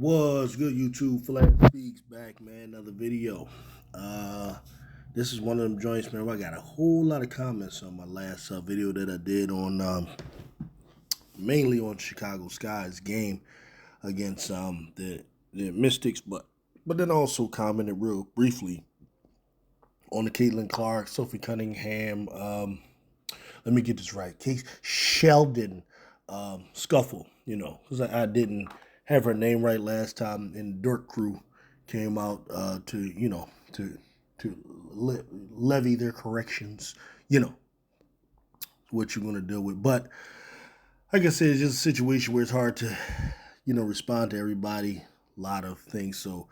What's good, YouTube? Flat Speaks back, man. Another video. This is one of them joints, man, where I got a whole lot of comments on my last video that I did on mainly on Chicago Sky's game against the Mystics, but then also commented real briefly on the Caitlin Clark, Sophie Cunningham. Let me get this right. Case Sheldon scuffle. Because I didn't have her name right last time, and the Dirt Crew came out to levy their corrections. What you're gonna deal with, but like I said, it's just a situation where it's hard to respond to everybody, a lot of things. So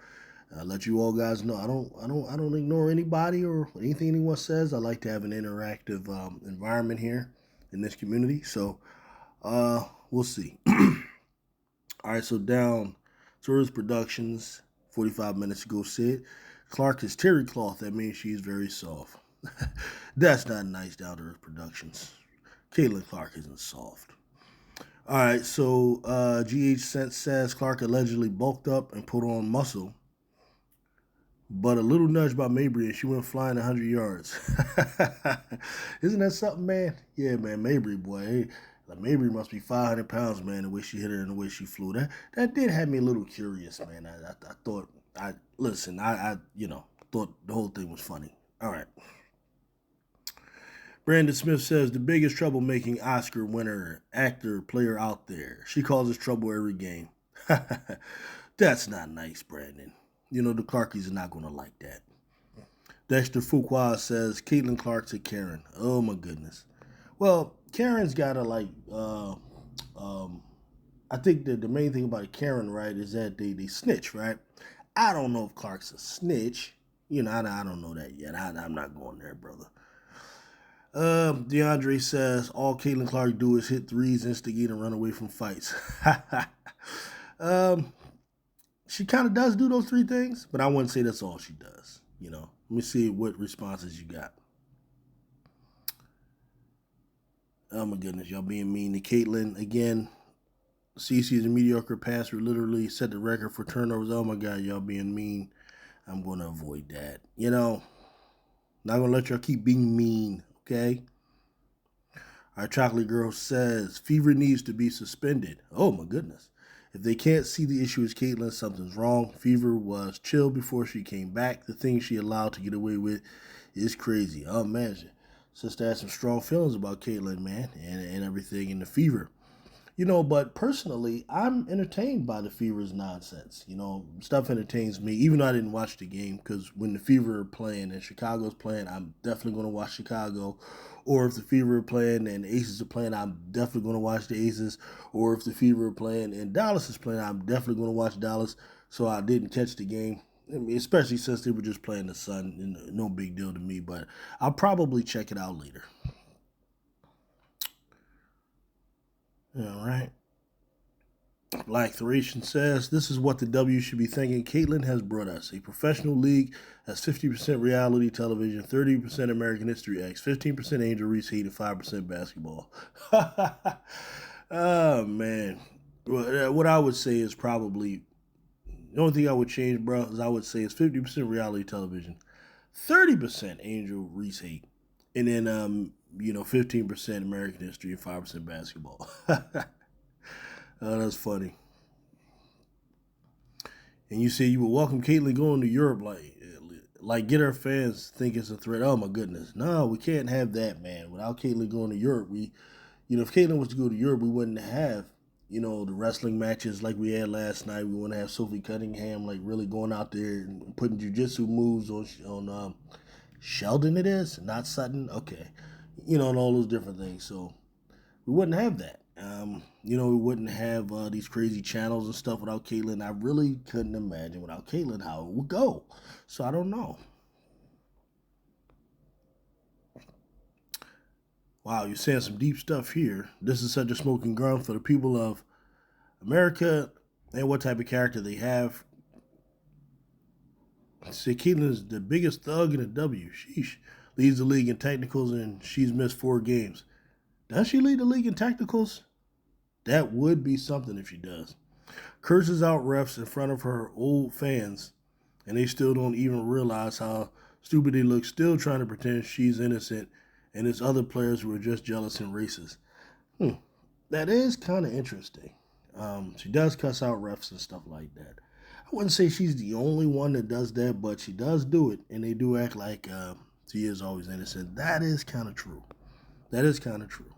let you all guys know, I don't ignore anybody or anything anyone says. I like to have an interactive environment here in this community. So we'll see. All right, so down Tourist Productions, 45 minutes ago said Clark is terry cloth. That means she's very soft. That's not nice. Down to Earth Productions. Caitlin Clark isn't soft. All right, so GH Sense says Clark allegedly bulked up and put on muscle, but a little nudge by Mabry and she went flying 100 yards. Isn't that something, man? Yeah, man, Mabry, boy. Hey, Mabry must be 500 pounds, man, the way she hit her and the way she flew. That did have me a little curious, man. I thought, I thought the whole thing was funny. All right. Brandon Smith says, the biggest troublemaking Oscar winner, actor, player out there. She causes trouble every game. That's not nice, Brandon. The Clarkies are not going to like that. Dexter Fuqua says, Caitlin Clark's a Karen. Oh, my goodness. Well, Karen's got to, I think that the main thing about a Karen, right, is that they snitch, right? I don't know if Clark's a snitch. I don't know that yet. I'm not going there, brother. DeAndre says, all Caitlin Clark do is hit threes, instigate, and run away from fights. She kind of does do those three things, but I wouldn't say that's all she does. Let me see what responses you got. Oh, my goodness. Y'all being mean to Caitlin again. CC is a mediocre passer, literally set the record for turnovers. Oh, my God, y'all being mean. I'm going to avoid that. Not going to let y'all keep being mean, okay? Our chocolate girl says, Fever needs to be suspended. Oh, my goodness. If they can't see the issue is Caitlin, something's wrong. Fever was chill before she came back. The things she allowed to get away with is crazy. Oh, man. Sister had some strong feelings about Caitlin, man, and everything in the Fever. But personally, I'm entertained by the Fever's nonsense. Stuff entertains me, even though I didn't watch the game, because when the Fever are playing and Chicago's playing, I'm definitely going to watch Chicago. Or if the Fever are playing and the Aces are playing, I'm definitely going to watch the Aces. Or if the Fever are playing and Dallas is playing, I'm definitely going to watch Dallas. So I didn't catch the game, especially since they were just playing the Sun. No big deal to me, but I'll probably check it out later. All right. Black Thracian says, this is what the W should be thinking. Caitlin has brought us a professional league that's 50% reality television, 30% American History X, 15% Angel Reese Heat, and 5% basketball. Oh, man. What I would say is probably, the only thing I would change, bro, is I would say it's 50% reality television, 30% Angel Reese Heat, and then 15% American History and 5% basketball. Oh, that's funny. And you say you would welcome Caitlin going to Europe, like get our fans think it's a threat. Oh my goodness, no, we can't have that, man. Without Caitlin going to Europe, if Caitlin was to go to Europe, we wouldn't have, the wrestling matches like we had last night. We wouldn't have Sophie Cunningham like really going out there and putting jujitsu moves on Sheldon. It is not Sutton, okay, and all those different things. So we wouldn't have that. We wouldn't have these crazy channels and stuff without Caitlin. I really couldn't imagine without Caitlin how it would go. So I don't know. Wow, you're saying some deep stuff here. This is such a smoking gun for the people of America and what type of character they have. Say Caitlin is the biggest thug in the W. Sheesh. Leads the league in technicals and she's missed 4 games. Does she lead the league in technicals? That would be something if she does. curses out refs in front of her old fans, and they still don't even realize how stupid they look, still trying to pretend she's innocent and it's other players who are just jealous and racist. That is kind of interesting. She does cuss out refs and stuff like that. I wouldn't say she's the only one that does that, but she does do it, and they do act like she is always innocent. That is kind of true. That is kind of true.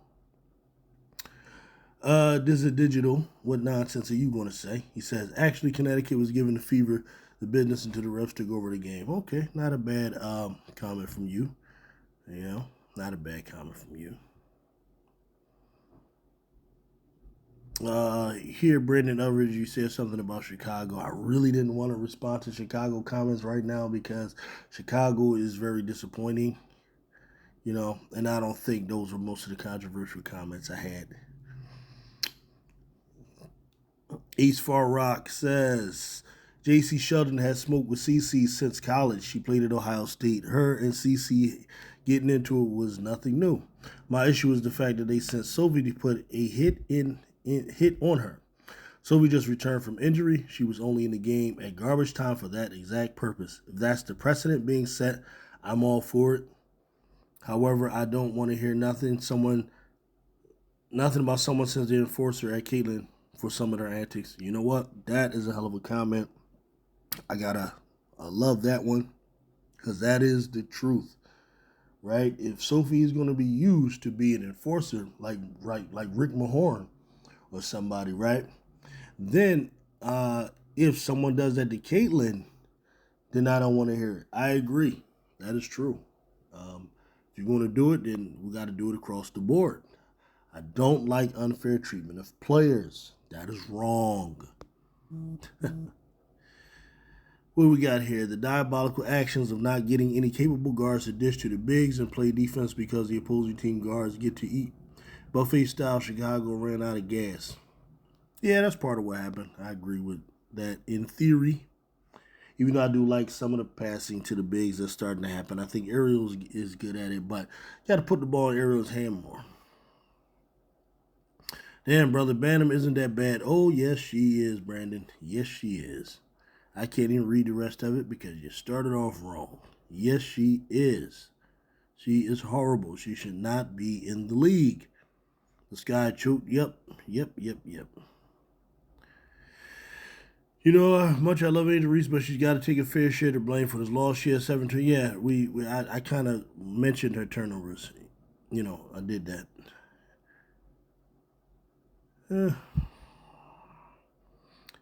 This is digital. What nonsense are you going to say? He says, actually, Connecticut was giving the fever the business until the refs took over the game. Okay, not a bad comment from you. You know, not a bad comment from you. Here, Brandon Overage, you said something about Chicago. I really didn't want to respond to Chicago comments right now because Chicago is very disappointing, and I don't think those were most of the controversial comments I had. Ace Far Rock says J.C. Sheldon has smoked with CC since college. She played at Ohio State. Her and CC getting into it was nothing new. My issue is the fact that they sent Sophie to put a hit on her. Sophie just returned from injury. She was only in the game at garbage time for that exact purpose. If that's the precedent being set, I'm all for it. However, I don't want to hear nothing about someone since the enforcer at Caitlyn for some of their antics. You know what? That is a hell of a comment. I love that one because that is the truth, right? If Sophie is going to be used to be an enforcer, like Rick Mahorn or somebody, right? Then if someone does that to Caitlyn, then I don't want to hear it. I agree. That is true. If you're going to do it, then we got to do it across the board. I don't like unfair treatment of players. That is wrong. What we got here? The diabolical actions of not getting any capable guards to dish to the bigs and play defense because the opposing team guards get to eat. Buffet style, Chicago ran out of gas. Yeah, that's part of what happened. I agree with that in theory. Even though I do like some of the passing to the bigs that's starting to happen. I think Ariel is good at it, but you got to put the ball in Ariel's hand more. Damn, brother, Bantam isn't that bad. Oh, yes, she is, Brandon. Yes, she is. I can't even read the rest of it because you started off wrong. Yes, she is. She is horrible. She should not be in the league. This guy choked. Yep. You know how much I love Angel Reese, but she's got to take a fair share of blame for this loss. She has 17. Yeah, I kind of mentioned her turnovers. I did that.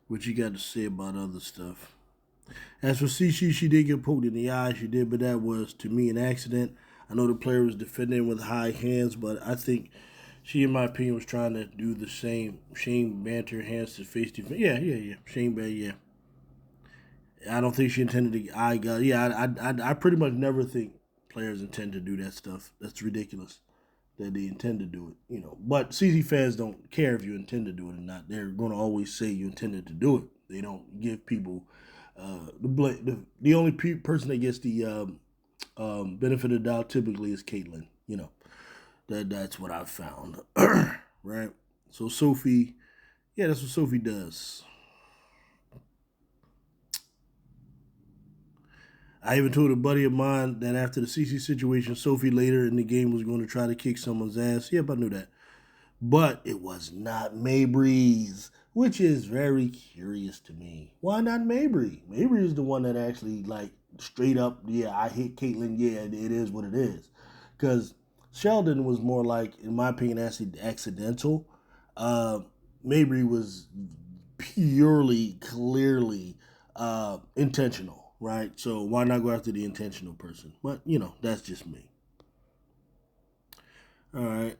What you got to say about other stuff? As for CC, she did get poked in the eye. She did, but that was, to me, an accident. I know the player was defending with high hands, but I think she, in my opinion, was trying to do the same. Shane banter hands to face defense. Yeah. Shane banter, yeah. I don't think she intended to eye guy. Yeah, I pretty much never think players intend to do that stuff. That's ridiculous that they intend to do it, But CC fans don't care if you intend to do it or not. They're going to always say you intended to do it. They don't give people the only person that gets the benefit of the doubt typically is Caitlyn. That's what I've found, right? So Sophie, yeah, that's what Sophie does. I even told a buddy of mine that after the CC situation, Sophie later in the game was going to try to kick someone's ass. Yep, I knew that. But it was not Mabry's, which is very curious to me. Why not Mabry? Mabry is the one that actually, straight up, yeah, I hit Caitlyn, yeah, it is what it is. Because Sheldon was more like, in my opinion, actually accidental. Mabry was purely, clearly intentional. Right? So why not go after the intentional person? But, that's just me. All right.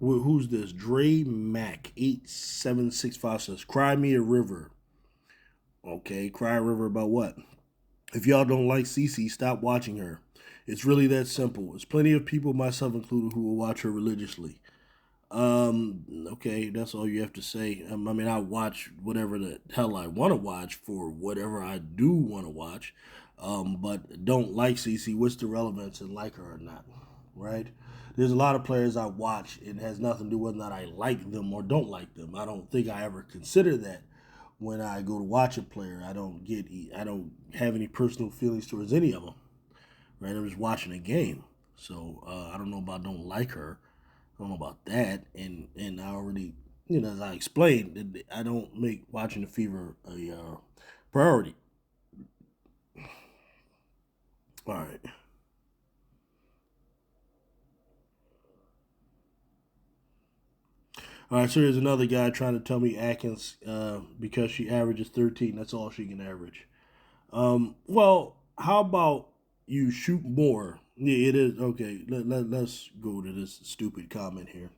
Who's this? Dre Mac 8765 says, "Cry me a river." Okay, cry a river about what? If y'all don't like Cece, stop watching her. It's really that simple. There's plenty of people, myself included, who will watch her religiously. Okay, that's all you have to say. I watch whatever the hell I want to watch for whatever I do want to watch. But don't like CC. What's the relevance in like her or not, right? there's a lot of players I watch, and it has nothing to do with whether or not I like them or don't like them. I don't think I ever consider that when I go to watch a player. I don't have any personal feelings towards any of them. Right? I'm just watching a game. So I don't know about don't like her. I don't know about that. And I already, as I explained, I don't make watching the Fever a priority. All right. All right, so there's another guy trying to tell me Atkins, because she averages 13, that's all she can average. Well, how about you shoot more? Yeah, it is. Okay, let's go to this stupid comment here.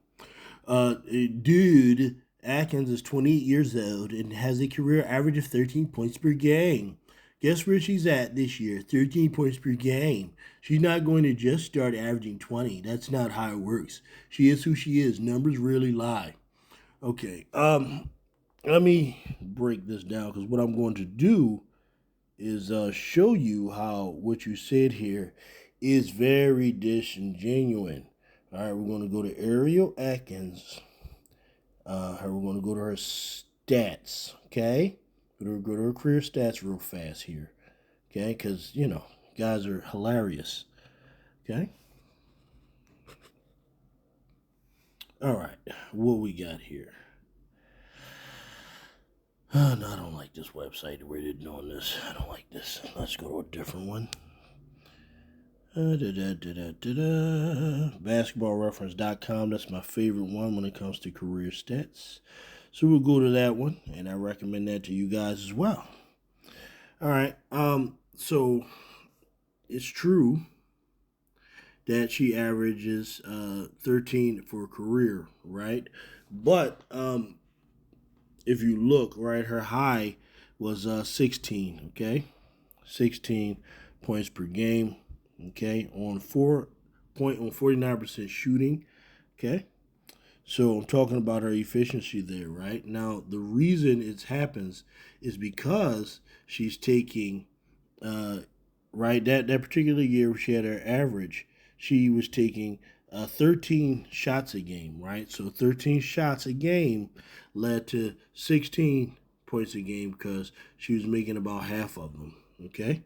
Dude, Atkins is 28 years old and has a career average of 13 points per game. Guess where she's at this year? 13 points per game. She's not going to just start averaging 20. That's not how it works. She is who she is. Numbers really lie. Okay. Let me break this down because what I'm going to do is show you how what you said here is very disingenuous. All right, we're going to go to Ariel Atkins. We're going to go to her stats. Okay, go to her career stats real fast here. Okay, because guys are hilarious. Okay. All right, what we got here? No, I don't like this website the way they're doing this. I don't like this. Let's go to a different one. Basketballreference.com. That's my favorite one when it comes to career stats. So we'll go to that one, and I recommend that to you guys as well. All right. So it's true that she averages 13 for a career, right? But if you look, right, her high was 16, okay? 16 points per game, okay? On 49% shooting, okay? So I'm talking about her efficiency there, right? Now, the reason it happens is because she's taking, right, that particular year she had her average, she was taking 13 shots a game, right? So 13 shots a game led to 16 points a game because she was making about half of them, okay?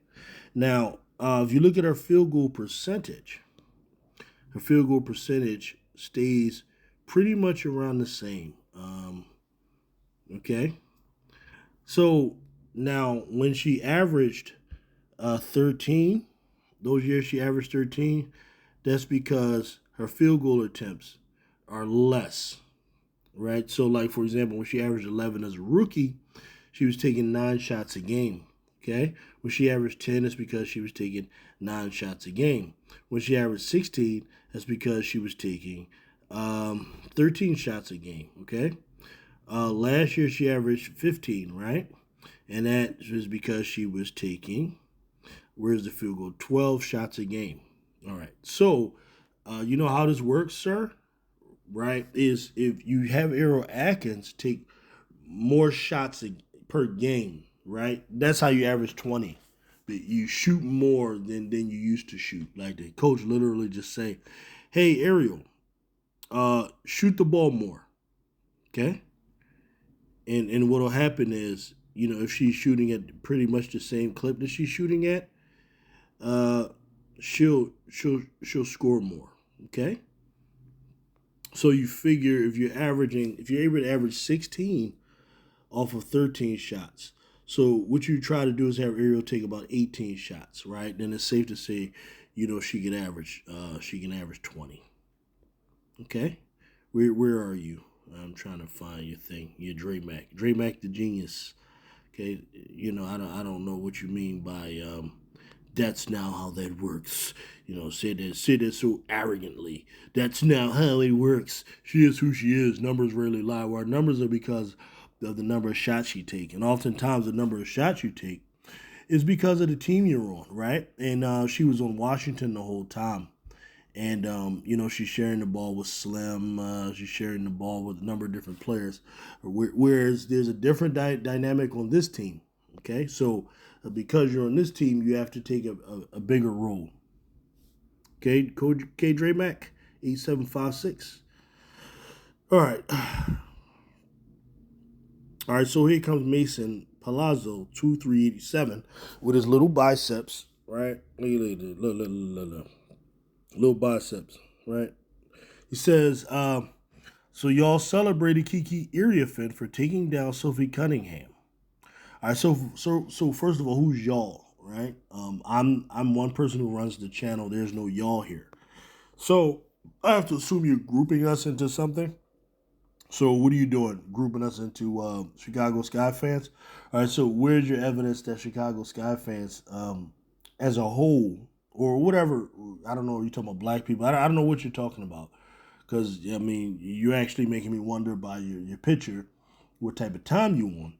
Now, if you look at her field goal percentage stays pretty much around the same. Okay. So now, when she averaged 13, those years she averaged 13, that's because her field goal attempts are less, right? So, like, for example, when she averaged 11 as a rookie, she was taking 9 shots a game. Okay? When she averaged 10, it's because she was taking 9 shots a game. When she averaged 16, that's because she was taking 13 shots a game. Okay? Last year, she averaged 15, right? And that was because she was taking, where's the field goal? 12 shots a game. All right. So, you know how this works, sir? Right? Is if you have Ariel Atkins take more shots per game, right? That's how you average 20. But you shoot more than you used to shoot. Like the coach literally just say, "Hey Ariel, shoot the ball more." Okay? And what'll happen is, if she's shooting at pretty much the same clip that she's shooting at, uh she'll score more. Okay? So you figure if you're able to average 16 off of 13 shots. So what you try to do is have Ariel take about 18 shots, right? Then it's safe to say, she can average 20. Okay? Where are you? I'm trying to find your thing. Your Dre Mac. Dre Mac the genius. Okay, I don't know what you mean by that's now how that works. Say that so arrogantly. That's now how it works. She is who she is. Numbers rarely lie. Well, our numbers are because of the number of shots you take. And oftentimes the number of shots you take is because of the team you're on, right? And she was on Washington the whole time. And, she's sharing the ball with Slim. She's sharing the ball with a number of different players. Whereas there's a different dynamic on this team, okay? So because you're on this team, you have to take a bigger role. Okay, Coach K. Dre Mac? 8756. All right. All right, so here comes Mason Palazzo, 2387, with his little biceps, right? Look. Little biceps, right? He says, so y'all celebrated Kiki Iriafen for taking down Sophie Cunningham. All right, so first of all, who's y'all, right? I'm one person who runs the channel. There's no y'all here. So I have to assume you're grouping us into something. So what are you doing? Grouping us into Chicago Sky fans? All right. So where's your evidence that Chicago Sky fans, as a whole, or whatever? I don't know. You're talking about black people. I don't know what you're talking about. Because I mean, you're actually making me wonder by your picture, what type of time you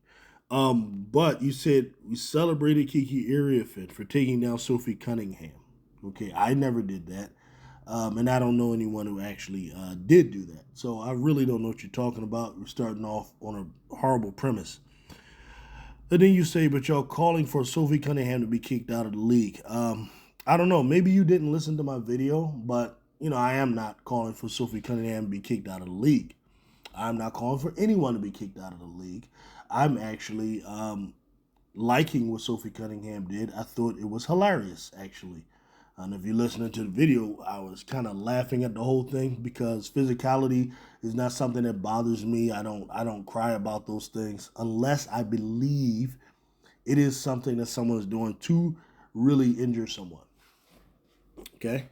on. But you said we celebrated Kiki Iriafen for taking down Sophie Cunningham. Okay, I never did that. And I don't know anyone who actually did do that. So I really don't know what you're talking about. We're starting off on a horrible premise. And then you say, but y'all calling for Sophie Cunningham to be kicked out of the league. I don't know. Maybe you didn't listen to my video, but I am not calling for Sophie Cunningham to be kicked out of the league. I'm not calling for anyone to be kicked out of the league. I'm actually liking what Sophie Cunningham did. I thought it was hilarious, actually. And if you're listening to the video, I was kind of laughing at the whole thing because physicality is not something that bothers me. I don't cry about those things unless I believe it is something that someone is doing to really injure someone. Okay?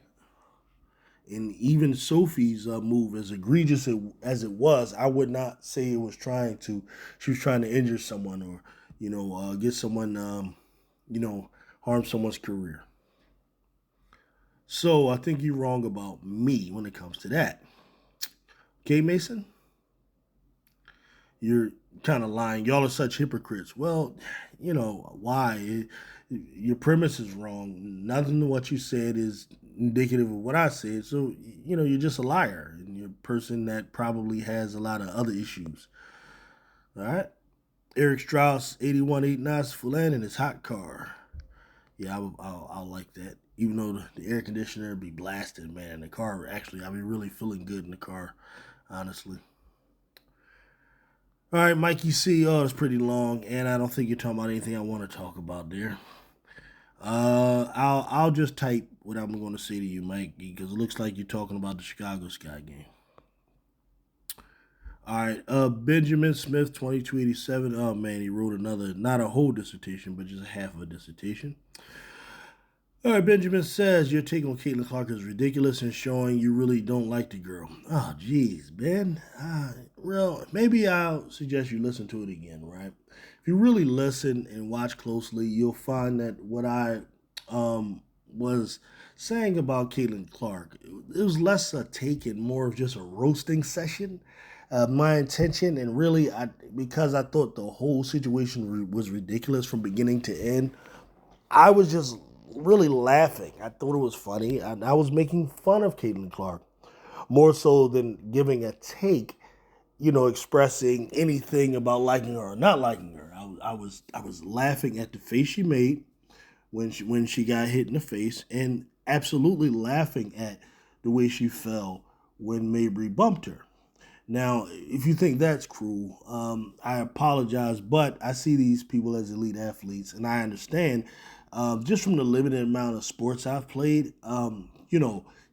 And even Sophie's move, as egregious as it was, I would not say she was trying to injure someone or, get someone, harm someone's career. So I think you're wrong about me when it comes to that. Okay, Mason? You're kind of lying. Y'all are such hypocrites. Well, why? Your premise is wrong. Nothing of what you said is indicative of what I said. So, you're just a liar. And you're a person that probably has a lot of other issues. All right? Eric Strauss, 8189, Fulan in his hot car. Yeah, I'll like that. Even though the air conditioner be blasted, man, the car actually, I'll be really feeling good in the car, honestly. All right, Mikey C. Oh, it's pretty long, and I don't think you're talking about anything I want to talk about there. I'll just type what I'm going to say to you, Mike, because it looks like you're talking about the Chicago Sky game. All right, Benjamin Smith, 2287. Oh man, he wrote another, not a whole dissertation, but just half of a dissertation. All right, Benjamin says your take on Caitlin Clark is ridiculous and showing you really don't like the girl. Oh, geez, Ben. Well, maybe I'll suggest you listen to it again, right? If you really listen and watch closely, you'll find that what I was saying about Caitlin Clark, it was less a take and more of just a roasting session. My intention, and really, because I thought the whole situation was ridiculous from beginning to end, I was just really laughing. I thought it was funny. I was making fun of Caitlin Clark more so than giving a take, expressing anything about liking her or not liking her. I was laughing at the face she made when she got hit in the face, and absolutely laughing at the way she fell when Mabry bumped her. Now, if you think that's cruel, I apologize, but I see these people as elite athletes, and I understand just from the limited amount of sports I've played,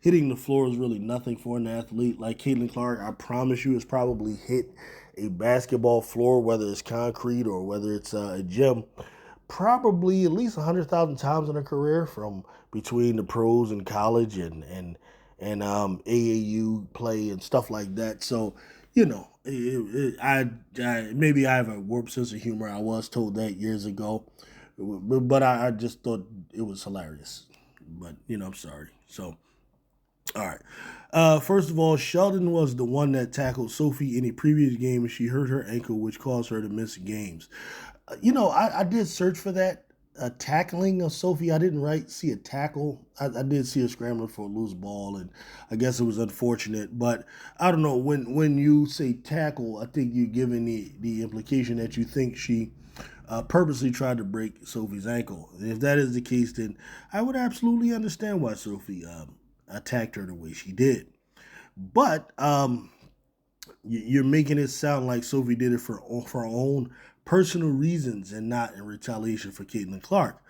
hitting the floor is really nothing for an athlete. Like Caitlin Clark, I promise you, has probably hit a basketball floor, whether it's concrete or whether it's a gym, probably at least 100,000 times in her career, from between the pros and college and AAU play and stuff like that. So, I maybe I have a warped sense of humor. I was told that years ago, but I just thought it was hilarious. But I'm sorry. So, all right. First of all, Sheldon was the one that tackled Sophie in a previous game, and she hurt her ankle, which caused her to miss games. I did search for that tackling of Sophie. I didn't see a tackle. I did see her scrambling for a loose ball, and I guess it was unfortunate. But I don't know, when you say tackle, I think you're giving the implication that you think she purposely tried to break Sophie's ankle. And if that is the case, then I would absolutely understand why Sophie attacked her the way she did. But you're making it sound like Sophie did it for her own personal reasons and not in retaliation for Caitlin Clark.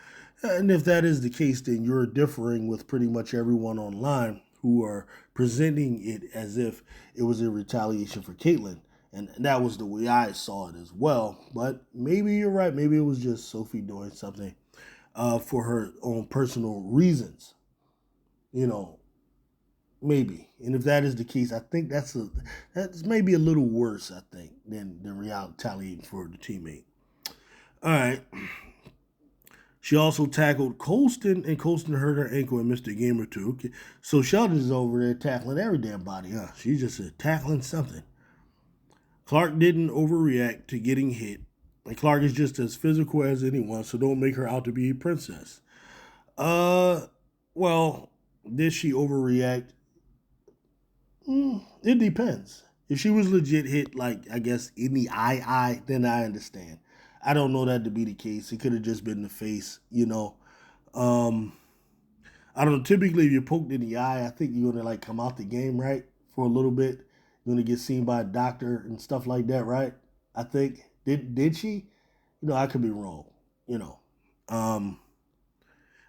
And if that is the case, then you're differing with pretty much everyone online who are presenting it as if it was a retaliation for Caitlin. And that was the way I saw it as well. But maybe you're right. Maybe it was just Sophie doing something for her own personal reasons. You know, maybe. And if that is the case, I think that's maybe a little worse, I think, than retaliating for the teammate. All right. She also tackled Colston, and Colston hurt her ankle and missed a game or two. Okay. So Sheldon's over there tackling every damn body, huh? She's just tackling something. Clark didn't overreact to getting hit, and Clark is just as physical as anyone, so don't make her out to be a princess. Uh, well, did she overreact? It depends. If she was legit hit, like I guess in the eye, then I understand. I don't know that to be the case. It could have just been the face, you know. Um, I don't know. Typically, if you're poked in the eye, I think you're gonna like come out the game, right, for a little bit. You're gonna get seen by a doctor and stuff like that, right? I think did she? You know, I could be wrong. You know, um,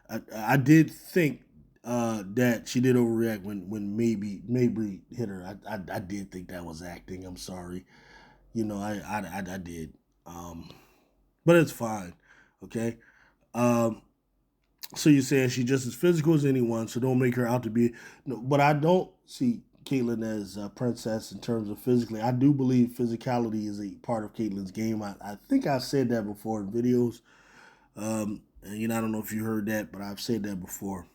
I did think that she did overreact when maybe hit her. I did think that was acting. I'm sorry. You know, I did. But it's fine. Okay. Um, so you're saying she's just as physical as anyone, so don't make her out to be. No, but I don't see Caitlyn as a princess in terms of physically. I do believe physicality is a part of Caitlyn's game. I think I've said that before in videos. And, you know, I don't know if you heard that, but I've said that before.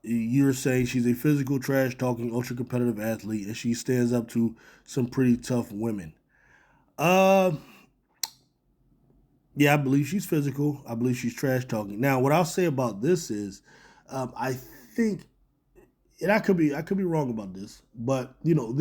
You're saying she's a physical, trash talking, ultra competitive athlete, and she stands up to some pretty tough women. Uh, yeah, I believe she's physical. I believe she's trash talking. Now, what I'll say about this is, I think, and I could be wrong about this, but you know,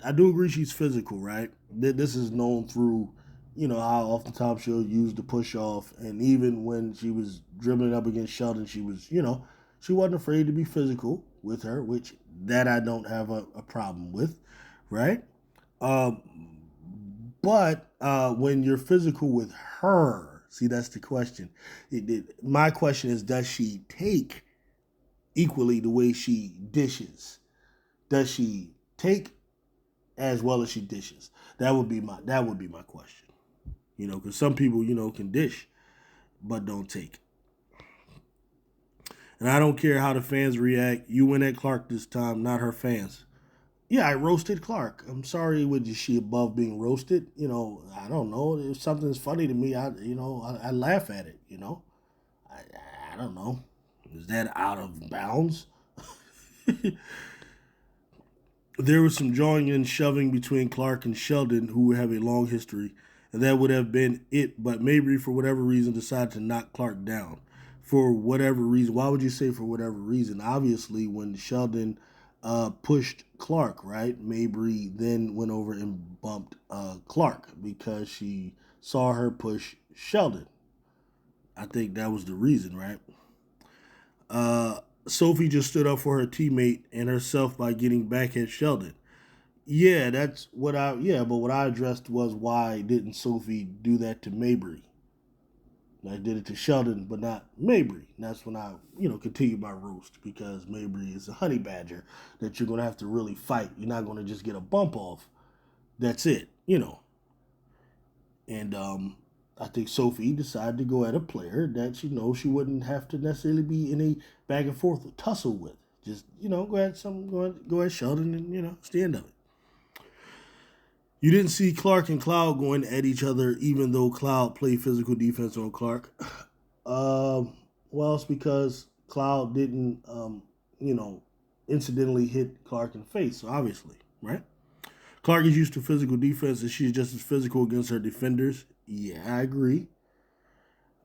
I do agree she's physical, right? This is known through, you know, how oftentimes she'll use the push off, and even when she was dribbling up against Sheldon, she was, you know, she wasn't afraid to be physical with her, which that I don't have a problem with, right? Um, but when you're physical with her, see, that's the question. My question is, does she take equally the way she dishes? Does she take as well as she dishes? That would be my question. You know, because some people, you know, can dish but don't take. And I don't care how the fans react. You win at Clark this time, not her fans. Yeah, I roasted Clark. I'm sorry, was she above being roasted? You know, I don't know. If something's funny to me, I laugh at it. You know, I, I don't know. Is that out of bounds? There was some jawing and shoving between Clark and Sheldon, who have a long history, and that would have been it. But Mabry, for whatever reason, decided to knock Clark down. For whatever reason, why would you say for whatever reason? Obviously, when Sheldon pushed Clark, right, Mabry then went over and bumped Clark because she saw her push Sheldon. I think that was the reason, right? Sophie just stood up for her teammate and herself by getting back at Sheldon. Yeah, that's what I. Yeah, but what I addressed was why didn't Sophie do that to Mabry? I did it to Sheldon, but not Mabry. And that's when I, you know, continued my roast because Mabry is a honey badger that you're gonna have to really fight. You're not gonna just get a bump off. That's it, you know. And I think Sophie decided to go at a player that she knows she wouldn't have to necessarily be in a back and forth tussle with. Just, you know, go at Sheldon, and you know, it's the end of it. You didn't see Clark and Cloud going at each other, even though Cloud played physical defense on Clark. Um, well, it's because Cloud didn't, you know, incidentally hit Clark in the face, obviously, right? Clark is used to physical defense, and she's just as physical against her defenders. Yeah, I agree.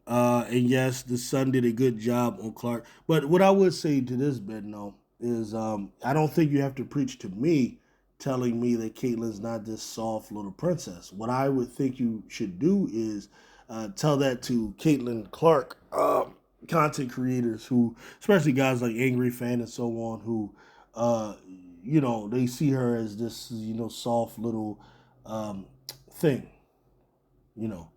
And yes, the Sun did a good job on Clark. But what I would say to this, Ben, though, is I don't think you have to preach to me telling me that Caitlyn's not this soft little princess. What I would think you should do is tell that to Caitlyn Clark content creators who, especially guys like Angry Fan and so on, who they see her as this, soft little thing. You know,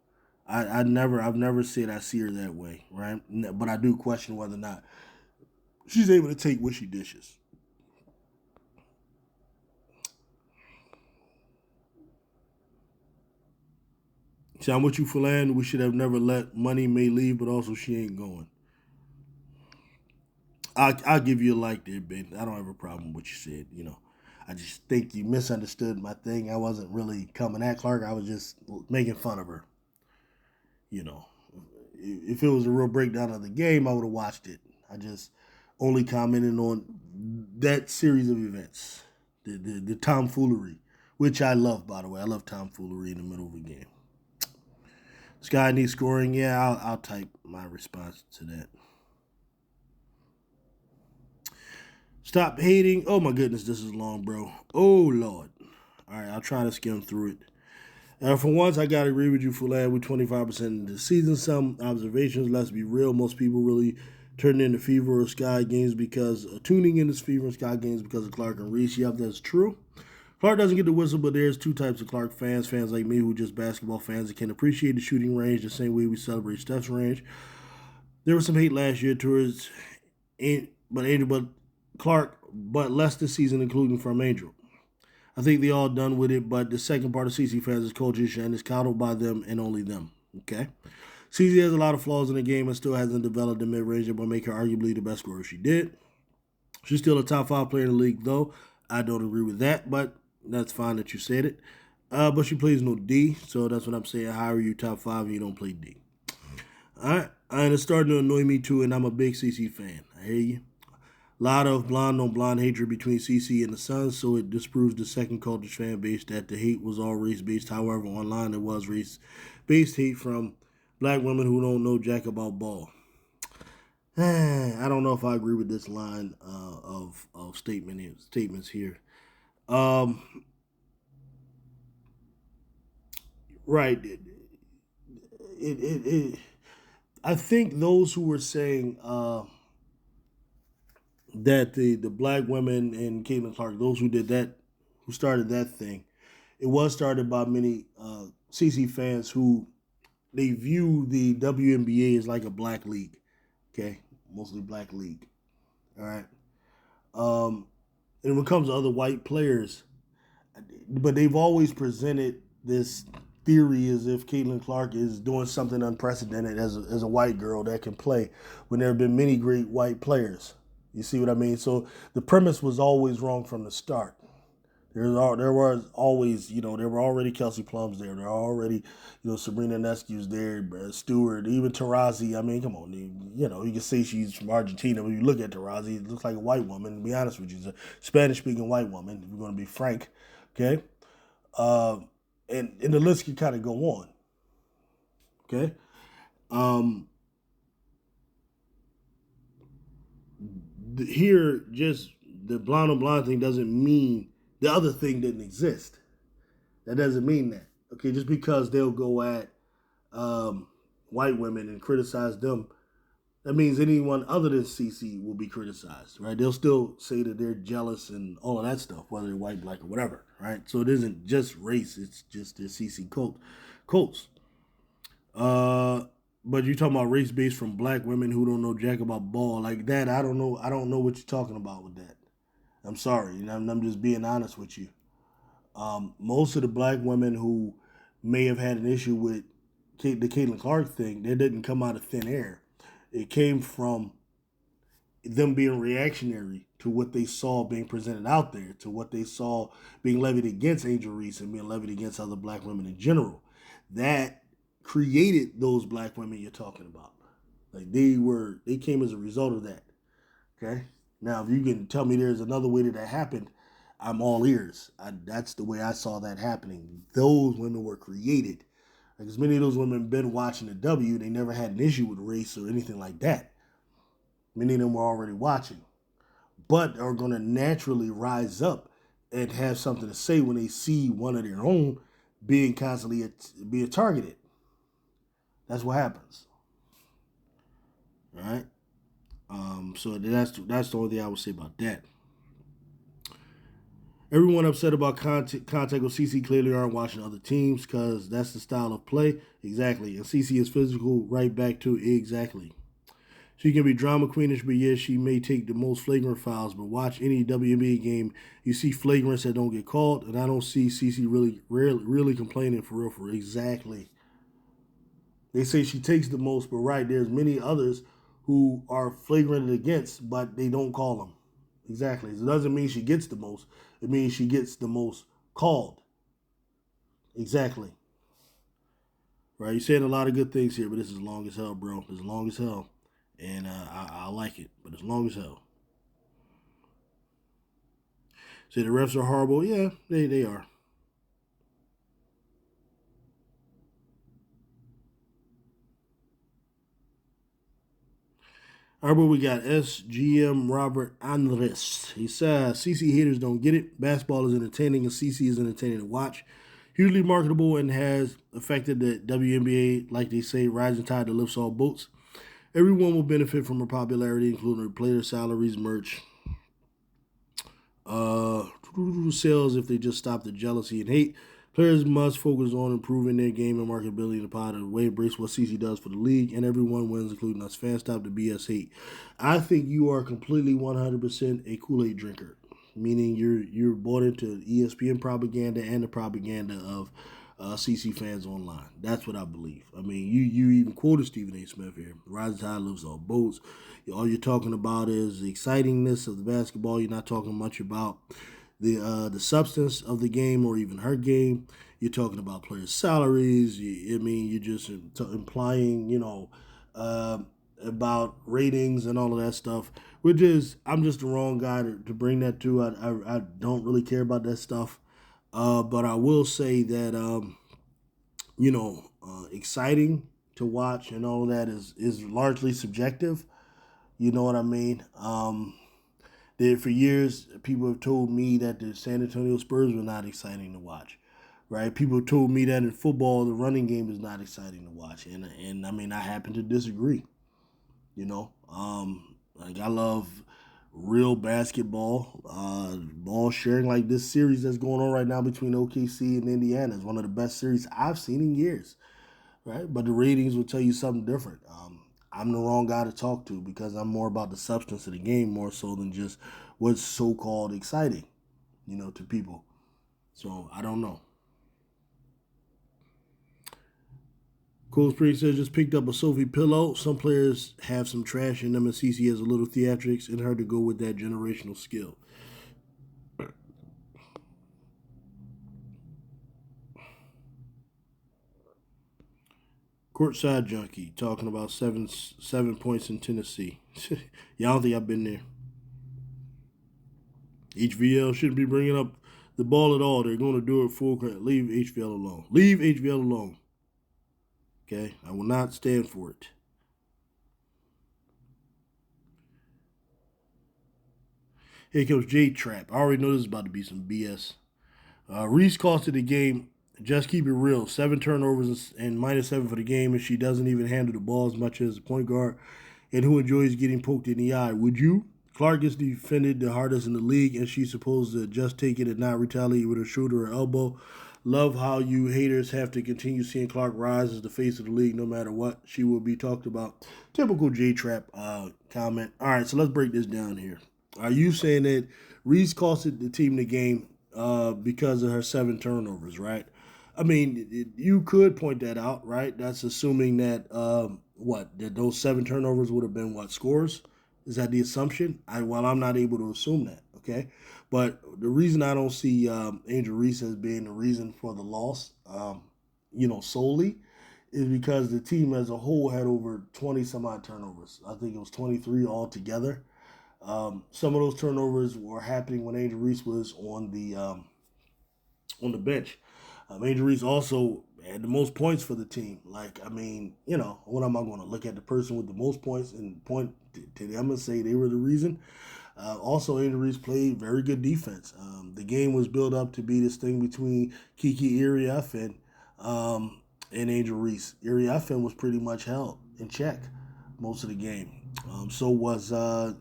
I've never said I see her that way, right? But I do question whether or not she's able to take what she dishes. See, I'm with you, Philan. We should have never let Money May leave, but also she ain't going. I'll give you a like there, Ben. I don't have a problem with what you said. I just think you misunderstood my thing. I wasn't really coming at Clark. I was just making fun of her. You know, if it was a real breakdown of the game, I would have watched it. I just only commented on that series of events, the tomfoolery, which I love, by the way. I love tomfoolery in the middle of a game. This guy needs scoring. Yeah, I'll type my response to that. Stop hating. Oh my goodness, this is long, bro. Oh Lord. All right, I'll try to skim through it. For once, I gotta agree with you, Fulad. With 25% of the season, some observations. Let's be real. Most people really turned into Fever or Sky games because tuning in to Fever and Sky games because of Clark and Reese. Yep, that's true. Clark doesn't get the whistle, but there's two types of Clark fans. Fans like me who are just basketball fans that can appreciate the shooting range the same way we celebrate Steph's range. There was some hate last year towards but Clark, but less this season, including from Angel. I think they all done with it, but the second part of CC fans is cultish and is counted by them and only them. Okay. CC has a lot of flaws in the game and still hasn't developed the mid-range that will make her arguably the best scorer she did. She's still a top 5 player in the league, though. I don't agree with that, but that's fine that you said it. But she plays no D, so that's what I'm saying. How are you top 5 and you don't play D? All right. And it's starting to annoy me, too, and I'm a big CC fan. I hear you. A lot of blonde on blonde hatred between CC and the Suns, so it disproves the second cultish fan base that the hate was all race based. However, online it was race based hate from black women who don't know jack about ball. I don't know if I agree with this line of statements here. Um, right. I think those who were saying that the black women and Caitlin Clark, those who did that, who started that thing, it was started by many CC fans who they view the WNBA as like a black league. Okay, mostly black league. All right. And when it comes to other white players, but they've always presented this theory as if Caitlin Clark is doing something unprecedented as a white girl that can play when there have been many great white players. You see what I mean? So the premise was always wrong from the start. There was always, there were already Kelsey Plums there. There were already, Sabrina Nescu's there, Stewart, even Tarazi. I mean, come on, you can say she's from Argentina. When you look at Tarazi, it looks like a white woman. To be honest with you, she's a Spanish-speaking white woman. If we're going to be frank, okay. Uh, and the list can kind of go on, okay. Um, Here, just the blonde on blonde thing doesn't mean the other thing didn't exist. That doesn't mean that. Okay, just because they'll go at white women and criticize them, that means anyone other than CC will be criticized, right? They'll still say that they're jealous and all of that stuff, whether they're white, black, or whatever, right? So it isn't just race; it's just the CC cults. Uh, but you're talking about race based from black women who don't know jack about ball like that. I don't know. I don't know what you're talking about with that. I'm sorry. I'm just being honest with you. Most of the black women who may have had an issue with the Caitlin Clark thing, they didn't come out of thin air. It came from them being reactionary to what they saw being presented out there, to what they saw being levied against Angel Reese and being levied against other black women in general. That created those black women you're talking about. Like they came as a result of that. Okay. Now, if you can tell me there's another way that happened, I'm all ears. That's the way I saw that happening. Those women were created. Like, as many of those women been watching the W, they never had an issue with race or anything like that. Many of them were already watching, but are going to naturally rise up and have something to say when they see one of their own being constantly being targeted. That's what happens. All right. So that's the only thing I would say about that. Everyone upset about contact with CC clearly aren't watching other teams because that's the style of play. Exactly. And CC is physical right back to exactly. She can be drama queenish, but yes, she may take the most flagrant fouls. But watch any WNBA game, you see flagrants that don't get called, and I don't see CC really complaining for real. Exactly. They say she takes the most, but right, there's many others who are flagranted against, but they don't call them. Exactly. It doesn't mean she gets the most. It means she gets the most called. Exactly. Right. You're saying a lot of good things here, but this is long as hell, bro. It's long as hell. And I like it, but it's long as hell. Say the refs are horrible. Yeah, they are. All right, but we got SGM Robert Andres. He says CC haters don't get it. Basketball is entertaining, and CC is entertaining to watch. Hugely marketable and has affected the WNBA, like they say, rising tide that lifts all boats. Everyone will benefit from her popularity, including her player salaries, merch, uh, sales if they just stop the jealousy and hate. Players must focus on improving their game and marketability in a positive way. Embrace what CC does for the league, and everyone wins, including us fans. Stop the BS hate. I think you are completely 100% a Kool-Aid drinker, meaning you're bought into ESPN propaganda and the propaganda of CC fans online. That's what I believe. I mean, you even quoted Stephen A. Smith here. Rising tide lifts all boats. All you're talking about is the excitingness of the basketball. You're not talking much about the substance of the game or even her game. You're talking about players' salaries. I mean, you're just implying, uh, about ratings and all of that stuff. Which is, I'm just the wrong guy to bring that to. I don't really care about that stuff. But I will say that exciting to watch and all that is largely subjective. You know what I mean? For years, people have told me that the San Antonio Spurs were not exciting to watch. Right? People have told me that in football, the running game is not exciting to watch, and I mean, I happen to disagree. Like I love real basketball, ball sharing like this series that's going on right now between OKC and Indiana is one of the best series I've seen in years, right? But the ratings will tell you something different. I'm the wrong guy to talk to because I'm more about the substance of the game more so than just what's so called exciting, to people. So I don't know. Cool Spring says just picked up a Sophie pillow. Some players have some trash in them, and CC has a little theatrics in her to go with that generational skill. Courtside junkie talking about seven points in Tennessee. Yeah, I don't think I've been there. HVL shouldn't be bringing up the ball at all. They're going to do it full credit. Leave HVL alone. Leave HVL alone. Okay, I will not stand for it. Here comes J Trap. I already know this is about to be some BS. Reese costed the game. Just keep it real. 7 turnovers and -7 for the game, and she doesn't even handle the ball as much as a point guard, and who enjoys getting poked in the eye. Would you? Clark gets defended the hardest in the league, and she's supposed to just take it and not retaliate with her shoulder or elbow. Love how you haters have to continue seeing Clark rise as the face of the league no matter what. She will be talked about. Typical J Trap comment. All right, so let's break this down here. Are you saying that Reese costed the team the game because of her 7 turnovers, right? I mean, you could point that out, right? That's assuming that that those 7 turnovers would have been what scores? Is that the assumption? Well, I'm not able to assume that. Okay, but the reason I don't see Angel Reese as being the reason for the loss, solely, is because the team as a whole had over 20 some odd turnovers. I think it was 23 altogether. Some of those turnovers were happening when Angel Reese was on the bench. Angel Reese also had the most points for the team. Like, I mean, what am I going to look at the person with the most points and point to them and say they were the reason? Also, Angel Reese played very good defense. The game was built up to be this thing between Kiki Iriafen and Angel Reese. Iriafen was pretty much held in check most of the game. So was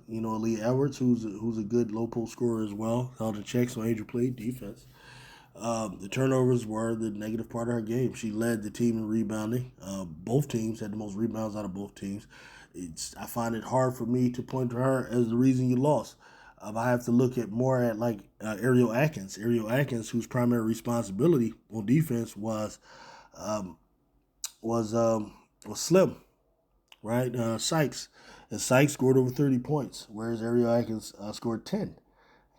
Lee Edwards, who's a good low post scorer as well. Held in check, so Angel played defense. The turnovers were the negative part of her game. She led the team in rebounding. Both teams had the most rebounds out of both teams. I find it hard for me to point to her as the reason you lost. I have to look at more at like Ariel Atkins. Ariel Atkins, whose primary responsibility on defense um, was um, was Slim, right? Sykes, and Sykes scored over 30 points, whereas Ariel Atkins scored 10.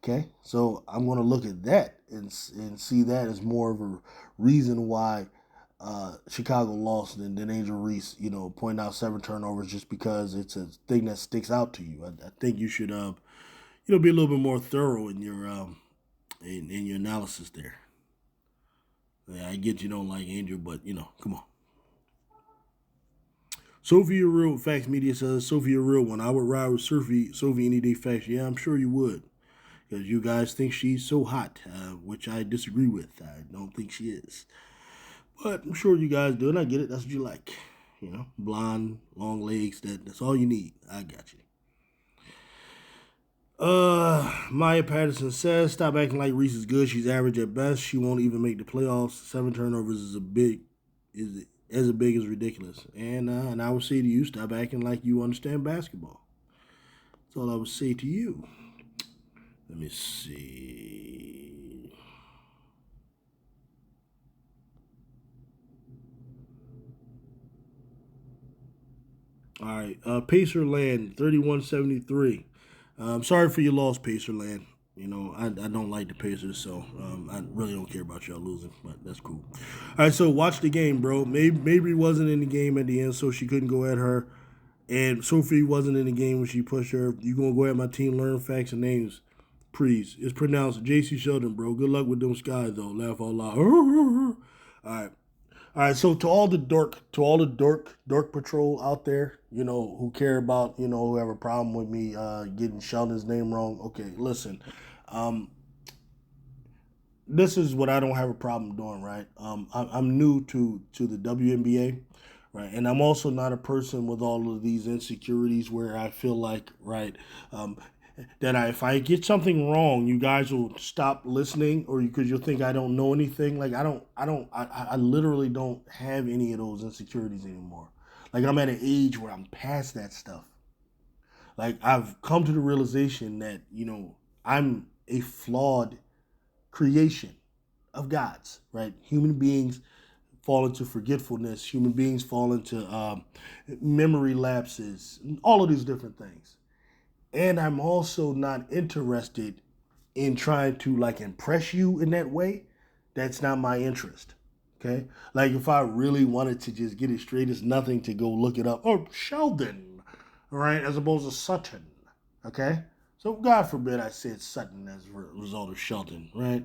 Okay, so I'm going to look at that and see that as more of a reason why Chicago lost than Angel Reese, point out 7 turnovers just because it's a thing that sticks out to you. I think you should, be a little bit more thorough in your in your analysis there. Yeah, I get you don't like Angel, but come on. Sophia Real Facts Media says Sophia Real one. I would ride with Sophie any day. Facts. Yeah, I'm sure you would. Because you guys think she's so hot, which I disagree with. I don't think she is. But I'm sure you guys do, and I get it. That's what you like. Blonde, long legs, that's all you need. I got you. Maya Patterson says, stop acting like Reese is good. She's average at best. She won't even make the playoffs. 7 turnovers is as big as ridiculous. And I would say to you, stop acting like you understand basketball. That's all I would say to you. Let me see. All right, Pacer Land 3173. I'm sorry for your loss, Pacer Land. I don't like the Pacers, so I really don't care about y'all losing, but that's cool. All right, so watch the game, bro. Maybe wasn't in the game at the end, so she couldn't go at her. And Sophie wasn't in the game when she pushed her. You gonna go at my team, learn facts and names. Please. It's pronounced J.C. Sheldon, bro. Good luck with them skies, though. Laugh all loud. All right. All right, so to all the dork patrol out there, who care about, who have a problem with me getting Sheldon's name wrong. Okay, listen, um, this is what I don't have a problem doing, right? I'm new to the WNBA, right, and I'm also not a person with all of these insecurities where I feel like, right, that if I get something wrong, you guys will stop listening, or because you'll think I don't know anything. Like I literally don't have any of those insecurities anymore. Like I'm at an age where I'm past that stuff. Like I've come to the realization that I'm a flawed creation of God's. Right, human beings fall into forgetfulness. Human beings fall into memory lapses. All of these different things. And I'm also not interested in trying to like impress you in that way. That's not my interest. Okay? Like if I really wanted to just get it straight as nothing to go look it up. Oh, Sheldon, right? As opposed to Sutton. Okay? So God forbid I said Sutton as a result of Sheldon, right?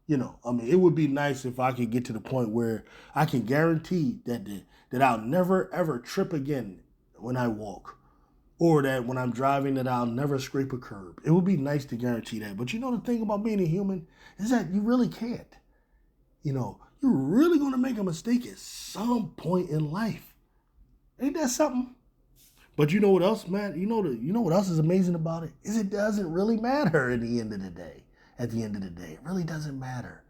It would be nice if I could get to the point where I can guarantee that I'll never ever trip again when I walk, or that when I'm driving that I'll never scrape a curb. It would be nice to guarantee that. But the thing about being a human is that you really can't. You're really going to make a mistake at some point in life. Ain't that something? But you know what else, man? You know what else is amazing about it? Is it doesn't really matter at the end of the day. At the end of the day, it really doesn't matter.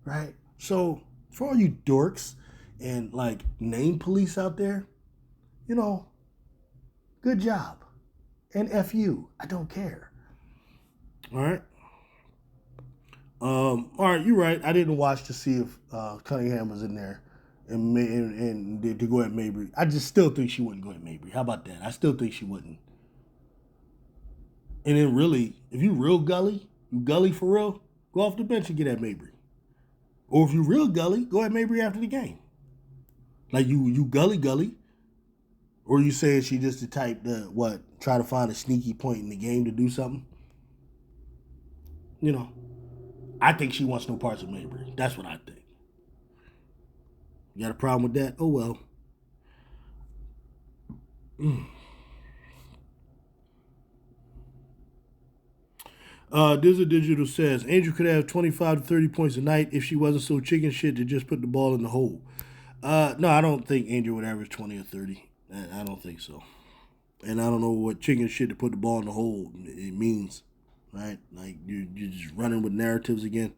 Right? So for all you dorks and like name police out there, good job. And F you. I don't care. All right. All right, you're right. I didn't watch to see if Cunningham was in there and to go at Mabry. I just still think she wouldn't go at Mabry. How about that? I still think she wouldn't. And then really, if you real gully, you gully for real, go off the bench and get at Mabry. Or if you real gully, go at Mabry after the game. Like you gully, or you saying she just the type that try to find a sneaky point in the game to do something? I think she wants no parts of Mabry. That's what I think. You got a problem with that? Oh well. Dizzy Digital says Angel could have 25 to 30 points a night if she wasn't so chicken shit to just put the ball in the hole. No, I don't think Angel would average 20 or 30. I don't think so. And I don't know what chicken shit to put the ball in the hole it means, right? Like you're just running with narratives again.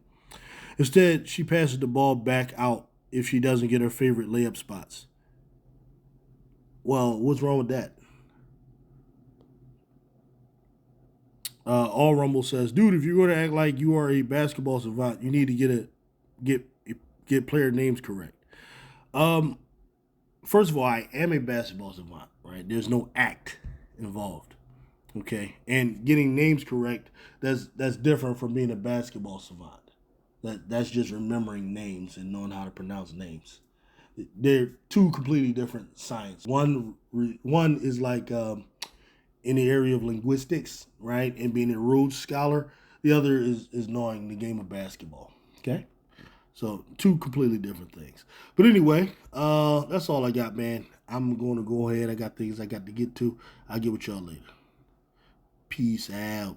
Instead, she passes the ball back out if she doesn't get her favorite layup spots. Well, what's wrong with that? All Rumble says, dude, if you're going to act like you are a basketball savant, you need to get get player names correct. Um, First of all, I am a basketball savant, right? There's no act involved, okay? And getting names correct, that's different from being a basketball savant. That's just remembering names and knowing how to pronounce names. They're two completely different science. One is like in the area of linguistics, right, and being a Rhodes scholar. The other is knowing the game of basketball. Okay, so two completely different things. But anyway, that's all I got, man. I'm going to go ahead. I got things I got to get to. I'll get with y'all later. Peace out.